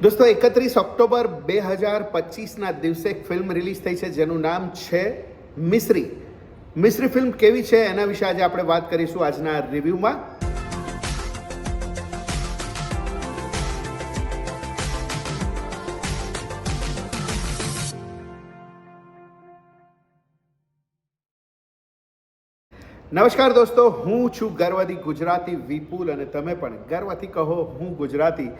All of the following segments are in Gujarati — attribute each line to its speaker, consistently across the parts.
Speaker 1: દોસ્તો 31 ઓક્ટોબર 2025ના દિવસે એક ફિલ્મ રિલીઝ થઈ છે જેનું નામ છે મિસ્રી. મિસ્રી ફિલ્મ કેવી છે એના વિશે આજે આપણે વાત કરીશું આજના રિવ્યૂમાં. નમસ્કાર દોસ્તો, હું છું ગર્વથી ગુજરાતી વિપુલ અને તમે પણ ગર્વથી કહો હું ગુજરાતી.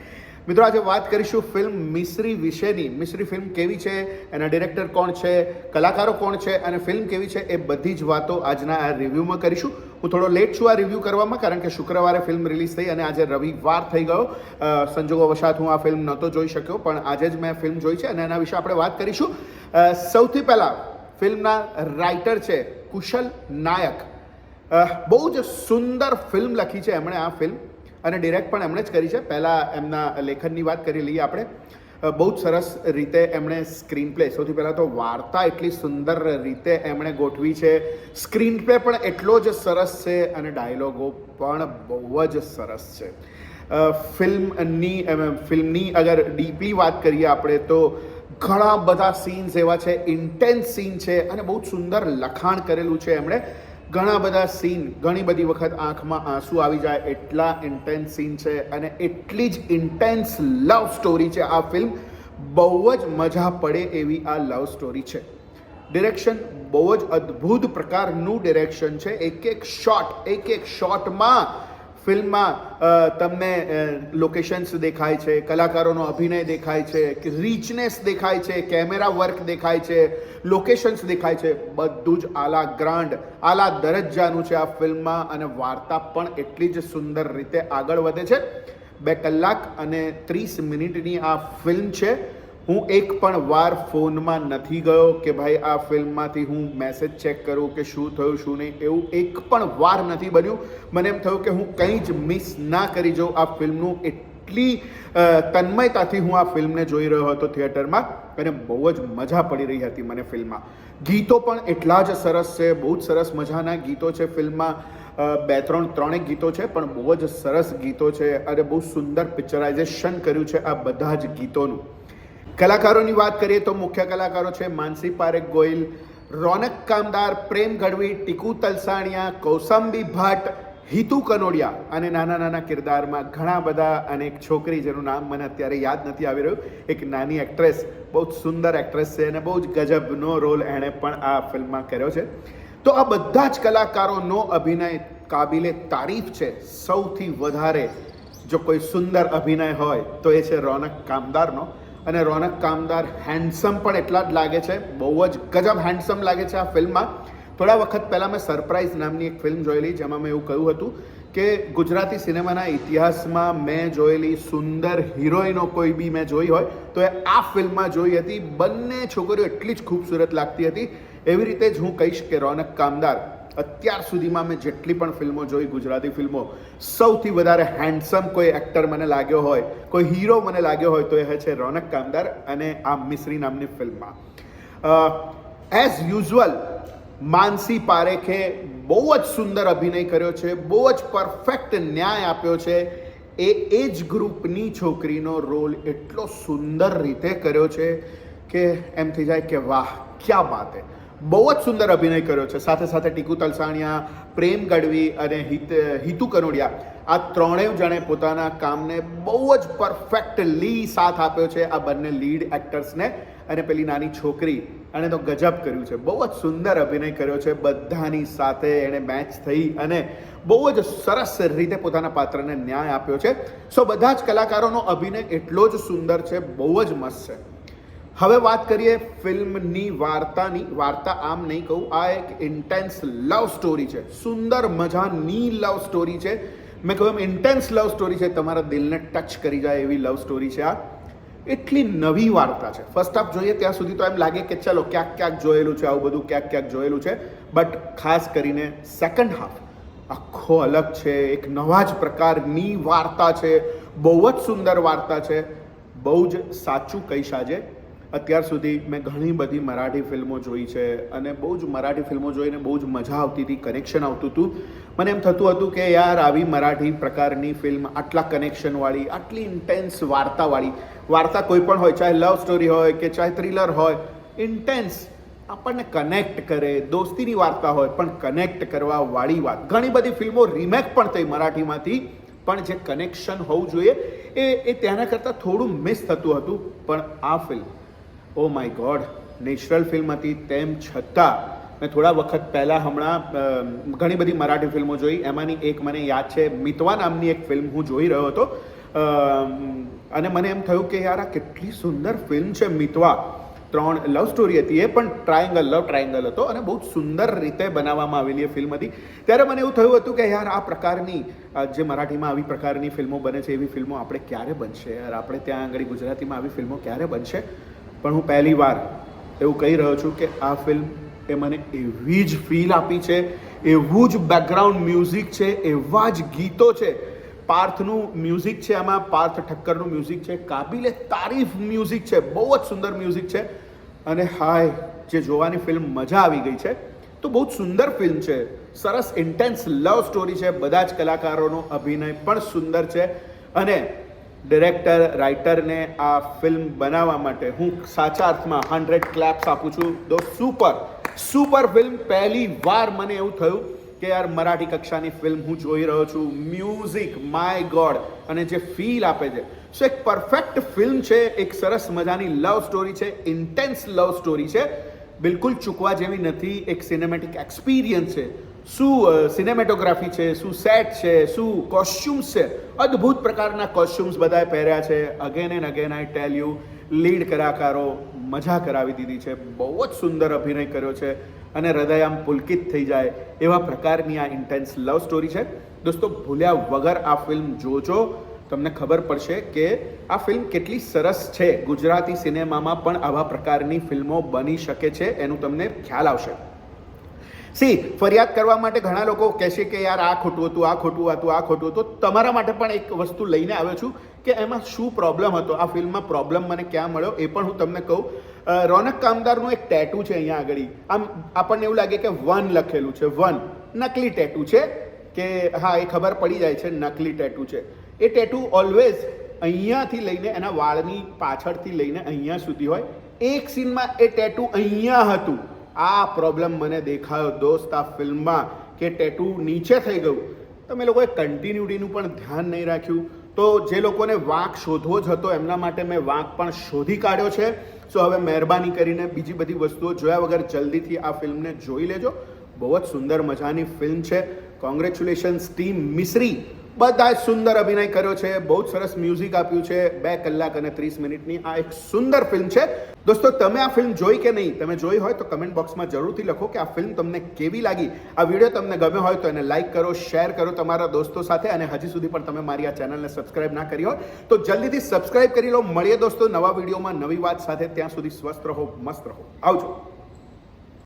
Speaker 1: મિત્રો, આજે વાત કરીશું ફિલ્મ મિસ્રી વિશેની. મિસ્રી ફિલ્મ કેવી છે, એના ડિરેક્ટર કોણ છે, કલાકારો કોણ છે અને ફિલ્મ કેવી છે, એ બધી જ વાતો આજના આ રિવ્યૂમાં કરીશું. હું થોડો લેટ છું આ રિવ્યૂ કરવામાં, કારણ કે શુક્રવારે ફિલ્મ રિલીઝ થઈ અને આજે રવિવાર થઈ ગયો. સંજોગો વશાત હું આ ફિલ્મ નહોતો જોઈ શક્યો, પણ આજે જ મેં ફિલ્મ જોઈ છે અને એના વિશે આપણે વાત કરીશું. સૌથી પહેલાં ફિલ્મના રાઇટર છે કુશલ નાયક. બહુ જ સુંદર ફિલ્મ લખી છે એમણે આ ફિલ્મ, અને ડિરેક્ટ પણ એમણે જ કરી છે. પહેલાં એમના લેખનની વાત કરી લઈએ આપણે. બહુ જ સરસ રીતે એમણે સ્ક્રીન પ્લે, સૌથી પહેલાં તો વાર્તા એટલી સુંદર રીતે એમણે ગોઠવી છે, સ્ક્રીન પ્લે પણ એટલો જ સરસ છે અને ડાયલોગો પણ બહુ જ સરસ છે. ફિલ્મની અગર ડીપલી વાત કરીએ આપણે તો ઘણા બધા સીન્સ એવા છે, ઇન્ટેન્સ સીન છે અને બહુ જ સુંદર લખાણ કરેલું છે એમણે. ઘણા બધા સીન, ઘણી બધી વખત આંખમાં આંસુ આવી જાય એટલા ઇન્ટેન્સ સીન છે અને એટલી જ ઇન્ટેન્સ લવ સ્ટોરી છે આ ફિલ્મ. બહુ જ મજા પડે એવી આ લવ સ્ટોરી છે. ડિરેક્શન બહુ જ અદ્ભુત પ્રકારનું ડિરેક્શન છે. એક એક શોટમાં ફિલ્મમાં તમને લોકેશન્સ દેખાય છે, કલાકારોનો અભિનય દેખાય છે, રીચનેસ દેખાય છે, કેમેરા વર્ક દેખાય છે, લોકેશન્સ દેખાય છે. બધું જ આલા ગ્રાન્ડ, આલા દરજ્જાનું છે આ ફિલ્મમાં અને વાર્તા પણ એટલી જ સુંદર રીતે આગળ વધે છે. 2 કલાક અને 30 મિનિટની આ ફિલ્મ છે. હું એક પણ વાર ફોનમાં નથી ગયો કે ભાઈ આ ફિલ્મમાંથી હું મેસેજ ચેક કરું કે શું થયું શું નહીં, એવું એક પણ વાર નથી બન્યું. મને એમ થયું કે હું કંઈ જ મિસ ના કરી જાઉં આ ફિલ્મનું. એટલી તન્મયતાથી હું આ ફિલ્મને જોઈ રહ્યો હતો થિયેટરમાં અને બહુ જ મજા પડી રહી હતી મને ફિલ્મમાં. ગીતો પણ એટલા જ સરસ છે, બહુ જ સરસ મજાના ગીતો છે ફિલ્મમાં. 2-3 ગીતો છે પણ બહુ જ સરસ ગીતો છે અને બહુ સુંદર પિક્ચરાઇઝેશન કર્યું છે આ બધા જ ગીતોનું. કલાકારોની વાત કરીએ તો મુખ્ય કલાકારો છે માનસી પારેખ ગોહિલ, રોનક કામદાર, પ્રેમ ગઢવી, ટીકુ તલસાણિયા, કૌશાંબી ભટ્ટ, હિતુ કનોડિયા અને નાના નાના કિરદારમાં ઘણા બધા, અને એક છોકરી જેનું નામ મને અત્યારે યાદ નથી આવી રહ્યું, એક નાની એક્ટ્રેસ, બહુ જ સુંદર એક્ટ્રેસ છે અને બહુ જ ગજબનો રોલ એણે પણ આ ફિલ્મમાં કર્યો છે. તો આ બધા જ કલાકારોનો અભિનય કાબિલે તારીફ છે. સૌથી વધારે જો કોઈ સુંદર અભિનય હોય તો એ છે રોનક કામદારનો. અને રોનક કામદાર હેન્ડસમ પણ એટલા જ લાગે છે, બહુ જ ગજબ હેન્ડસમ લાગે છે આ ફિલ્મમાં. થોડા વખત પહેલાં મેં સરપ્રાઈઝ નામની એક ફિલ્મ જોયેલી, જેમાં મેં એવું કહ્યું હતું કે ગુજરાતી સિનેમાના ઇતિહાસમાં મેં જોયેલી સુંદર હિરોઈનો કોઈ બી મેં જોઈ હોય તો એ આ ફિલ્મમાં જોઈ હતી. બંને છોકરીઓ એટલી જ ખૂબસૂરત લાગતી હતી. એવી રીતે જ હું કહીશ કે રોનક કામદાર અત્યાર સુધીમાં મેં જેટલી પણ ફિલ્મો જોઈ, ગુજરાતી ફિલ્મો, સૌથી વધારે હેન્ડસમ કોઈ એક્ટર મને લાગ્યો હોય, કોઈ હીરો મને લાગ્યો હોય તો એ છે રોનક કામદાર. અને આ મિસ્રી નામની ફિલ્મમાં એઝ યુઝ્યુઅલ માનસી પારેખે બહુ જ સુંદર અભિનય કર્યો છે, બહુ જ પરફેક્ટ ન્યાય આપ્યો છે. એ એજ ગ્રુપની છોકરીનો રોલ એટલો સુંદર રીતે કર્યો છે કે એમ થઈ જાય કે વાહ ક્યા બાત હે. બહુ જ સુંદર અભિનય કર્યો છે. સાથે સાથે ટીકુ તલસાણિયા, પ્રેમ ગઢવી અને હિતુ કનોડિયા, આ ત્રણેય જણે પોતાના કામને બહુ જ પરફેક્ટલી સાથ આપ્યો છે આ બંને લીડ એક્ટર્સને. અને પેલી નાની છોકરી, એણે તો ગજબ કર્યું છે, બહુ જ સુંદર અભિનય કર્યો છે. બધાની સાથે એણે મેચ થઈ અને બહુ જ સરસ રીતે પોતાના પાત્રને ન્યાય આપ્યો છે. સો બધા જ કલાકારોનો અભિનય એટલો જ સુંદર છે, બહુ જ મસ્ત છે. હવે વાત કરીએ ફિલ્મની વાર્તાની. વાર્તા આમ નહીં કહું, આ એક ઇન્ટેન્સ લવ સ્ટોરી છે, સુંદર મજાની લવ સ્ટોરી છે. મેં કહ્યું એમ ઇન્ટેન્સ લવ સ્ટોરી છે, તમારા દિલને ટચ કરી જાય એવી લવ સ્ટોરી છે આ. એટલી નવી વાર્તા છે. ફર્સ્ટ હાફ જોઈએ ત્યાં સુધી તો એમ લાગે કે ચલો ક્યાંક ક્યાંક જોયેલું છે આવું બધું, ક્યાંક ક્યાંક જોયેલું છે, બટ ખાસ કરીને સેકન્ડ હાફ આખો અલગ છે. એક નવા જ પ્રકારની વાર્તા છે, બહુ જ સુંદર વાર્તા છે. બહુ જ સાચું કહીશ આજે અત્યાર સુધી મેં ઘણી બધી મરાઠી ફિલ્મો જોઈ છે અને બહુ જ મરાઠી ફિલ્મો જોઈને બહુ જ મજા આવતી હતી, કનેક્શન આવતું હતું. મને એમ થતું હતું કે યાર આવી મરાઠી પ્રકારની ફિલ્મ આટલા કનેક્શનવાળી, આટલી ઇન્ટેન્સ વાર્તાવાળી, વાર્તા કોઈ પણ હોય, ચાહે લવ સ્ટોરી હોય કે ચાહે થ્રિલર હોય, ઇન્ટેન્સ આપણને કનેક્ટ કરે, દોસ્તીની વાર્તા હોય પણ કનેક્ટ કરવા વાળી વાત. ઘણી બધી ફિલ્મો રિમેક પણ થઈ મરાઠીમાંથી, પણ જે કનેક્શન હોવું જોઈએ એ ત્યાંના કરતાં થોડું મિસ થતું હતું. પણ આ film, oh my God, natural film હતી, તેમ છતાં મેં થોડા વખત પહેલાં હમણાં ઘણી બધી મરાઠી ફિલ્મો જોઈ. એમાંની એક મને યાદ છે, મિતવા નામની એક ફિલ્મ હું જોઈ રહ્યો હતો અને મને એમ થયું કે યાર આ કેટલી સુંદર ફિલ્મ છે મિતવા. 3 લવ સ્ટોરી હતી, એ પણ લવ ટ્રાયંગલ હતો અને બહુ જ સુંદર રીતે બનાવવામાં આવેલી એ ફિલ્મ હતી. ત્યારે મને એવું થયું હતું કે યાર આ પ્રકારની જે મરાઠીમાં આવી પ્રકારની ફિલ્મો બને છે, એવી ફિલ્મો આપણે ક્યારે બનશે યાર, આપણે ત્યાં આગળ ગુજરાતીમાં આવી ફિલ્મો ક્યારે બનશે. પણ હું પહેલી વાર એવું કહી રહ્યો છું કે આ ફિલ્મ એ મને એવી જ ફીલ આપી છે, એવું જ બેકગ્રાઉન્ડ મ્યુઝિક છે, એવા જ ગીતો છે. પાર્થનું મ્યુઝિક છે આમાં, પાર્થ ઠક્કરનું મ્યુઝિક છે, કાબિલે તારીફ મ્યુઝિક છે, બહુ જ સુંદર મ્યુઝિક છે. અને હાય, જે જોવાની ફિલ્મ મજા આવી ગઈ છે. તો બહુ જ સુંદર ફિલ્મ છે, સરસ ઇન્ટેન્સ લવ સ્ટોરી છે, બધા જ કલાકારોનો અભિનય પણ સુંદર છે અને ડિરેક્ટર રાઇટરને આ ફિલ્મ બનાવવા માટે હું સાચા અર્થમાં 100 ક્લેપ્સ આપું છું. Super film. પહેલી વાર મને એવું થયું કે યાર મરાઠી કક્ષાની ફિલ્મ હું જોઈ રહ્યો છું. મ્યુઝિક, માય ગોડ, અને જે ફીલ આપે છે, સો એક પરફેક્ટ ફિલ્મ છે. એક સરસ મજાની લવ સ્ટોરી છે, ઇન્ટેન્સ લવ સ્ટોરી છે, બિલકુલ ચૂકવા જેવી નથી. એક સિનેમેટિક એક્સપિરિયન્સ છે. શું સિનેમેટોગ્રાફી છે, શું સેટ છે, શું કોસ્ચ્યુમ્સ છે, અદ્ભુત પ્રકારના કોસ્ચ્યુમ્સ બધાએ પહેર્યા છે. Again and again I tell you, lead કલાકારો મજા કરાવી દીધી છે, બહુ જ સુંદર અભિનય કર્યો છે અને હૃદય આમ પુલકિત થઈ જાય એવા પ્રકારની આ ઇન્ટેન્સ લવ સ્ટોરી છે. દોસ્તો, ભૂલ્યા વગર આ ફિલ્મ જોજો, તમને ખબર પડશે કે આ ફિલ્મ કેટલી સરસ છે. ગુજરાતી સિનેમામાં પણ આવા પ્રકારની ફિલ્મો બની શકે છે, એનું તમને ખ્યાલ આવશે. ફરિયાદ કરવા માટે ઘણા લોકો કહેશે કે યાર આ ખોટું હતું, આ ખોટું હતું, આ ખોટું હતું. તમારા માટે પણ એક વસ્તુ લઈને આવ્યો છું કે એમાં શું પ્રોબ્લેમ હતો, આ ફિલ્મમાં પ્રોબ્લેમ મને ક્યાં મળ્યો એ પણ હું તમને કહું. રોનક કામદારનું એક ટેટુ છે અહીંયા આગળ, આમ આપણને એવું લાગે કે 1 લખેલું છે, 1 નકલી ટેટુ છે કે હા, એ ખબર પડી જાય છે નકલી ટેટુ છે. એ ટેટુ ઓલવેઝ અહીંયાથી લઈને એના વાળની પાછળથી લઈને અહીંયા સુધી હોય. એક સીનમાં એ ટેટુ અહીંયા હતું. આ પ્રોબ્લેમ મને દેખાયો દોસ્ત આ ફિલ્મમાં કે ટેટુ નીચે થઈ ગયું. તમે લોકોએ કન્ટિન્યુટીનું પણ ધ્યાન નહીં રાખ્યું. તો જે લોકોને વાંક શોધવો જ હતો એમના માટે મેં વાંક પણ શોધી કાઢ્યો છે. સો હવે મહેરબાની કરીને બીજી બધી વસ્તુઓ જોયા વગર જલ્દીથી આ ફિલ્મને જોઈ લેજો. બહુ જ સુંદર મજાની ફિલ્મ છે. કોંગ્રેચ્યુલેશન્સ ટીમ મિસ્રી, બધાએ સુંદર અભિનય કર્યો છે, બહુ જ સરસ મ્યુઝિક આપ્યું છે. 2 કલાક અને 30 મિનિટની આ એક સુંદર ફિલ્મ છે. દોસ્તો, તમે આ ફિલ્મ જોઈ કે નહીં? તમે જોઈ હોય તો કમેન્ટ બોક્સમાં જરૂરથી લખો કે આ ફિલ્મ તમને કેવી લાગી. આ વિડીયો તમને ગમ્યો હોય તો એને લાઇક કરો, શેર કરો તમારા દોસ્તો સાથે, અને હજી સુધી પણ તમે મારી આ ચેનલને સબસ્ક્રાઇબ ના કરી હોય તો જલ્દીથી સબસ્ક્રાઇબ કરી લો. મળીએ દોસ્તો નવા વિડીયોમાં નવી વાત સાથે. ત્યાં સુધી સ્વસ્થ રહો, મસ્ત રહો, આવજો.